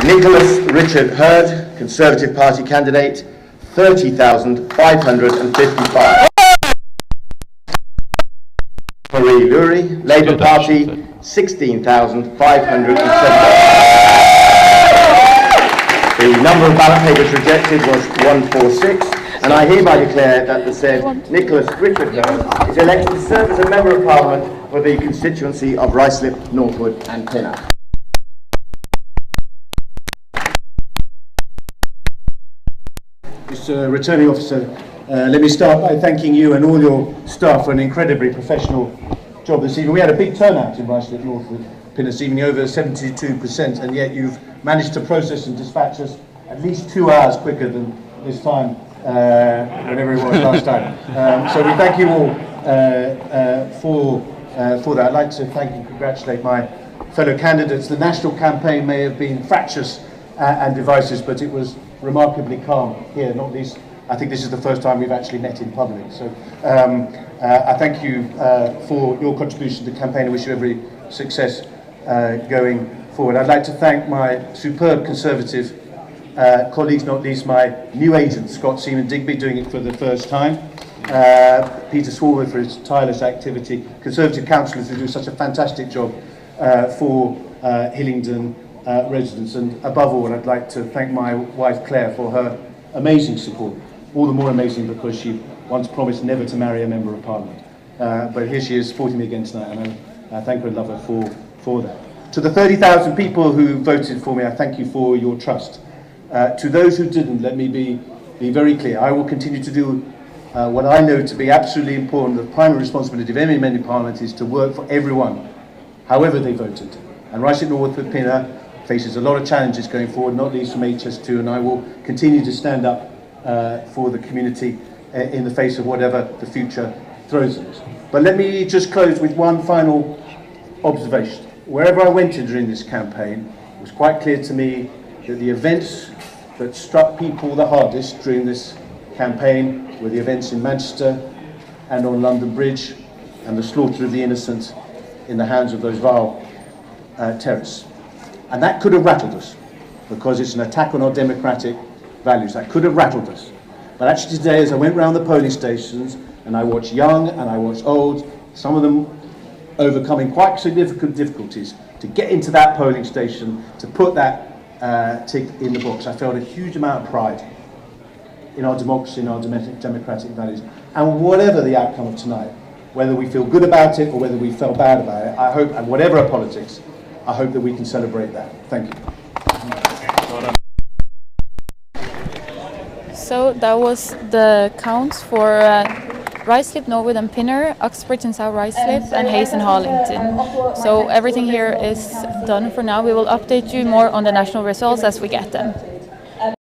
Nicholas Richard Hurd, Conservative Party candidate, 30,555. Marie Lurie, Labour Party, 16,570. The number of ballot papers rejected was 146, and I hereby declare that the said Nicholas Richard Hurd is elected to serve as a Member of Parliament for the constituency of Ruislip, Northwood and Pinner. Mr. Returning Officer, let me start by thanking you and all your staff for an incredibly professional job this evening. We had a big turnout in Ruislip, Northwood, Pinner this evening, over 72%, and yet you've managed to process and dispatch us at least 2 hours quicker than this time, whenever it was last time. So we thank you all for that. I'd like to thank and congratulate my fellow candidates. The national campaign may have been fractious and divisive, but it was remarkably calm here, not least. I think this is the first time we've actually met in public. So I thank you for your contribution to the campaign. I wish you every success going forward. I'd like to thank my superb Conservative colleagues, not least my new agent, Scott Seaman Digby, doing it for the first time. Peter Swalwood for his tireless activity. Conservative councillors who do such a fantastic job for Hillingdon residents, and above all I'd like to thank my wife Claire for her amazing support, all the more amazing because she once promised never to marry a Member of Parliament, but here she is supporting me again tonight, and I thank her and love her for that. To the 30,000 people who voted for me, I thank you for your trust. To those who didn't, let me be very clear. I will continue to do what I know to be absolutely important. The primary responsibility of any member of Parliament is to work for everyone, however they voted. And Ruislip Northwood Pinner faces a lot of challenges going forward, not least from HS2, and I will continue to stand up for the community in the face of whatever the future throws at us. But let me just close with one final observation. Wherever I went in during this campaign, it was quite clear to me that the events that struck people the hardest during this campaign were the events in Manchester and on London Bridge, and the slaughter of the innocent in the hands of those vile terrorists. And that could have rattled us, because it's an attack on our democratic values. That could have rattled us. But actually today, as I went round the polling stations, and I watched young and I watched old, some of them overcoming quite significant difficulties to get into that polling station, to put that tick in the box, I felt a huge amount of pride in our democracy and our democratic values. And whatever the outcome of tonight, whether we feel good about it or whether we felt bad about it, I hope, and whatever our politics, I hope that we can celebrate that. Thank you. So that was the counts for Ruislip, Norwood and Pinner, Uxbridge and South Ruislip, and Hayes and Harlington. So everything here is done for now. We will update you more on the national results as we get them.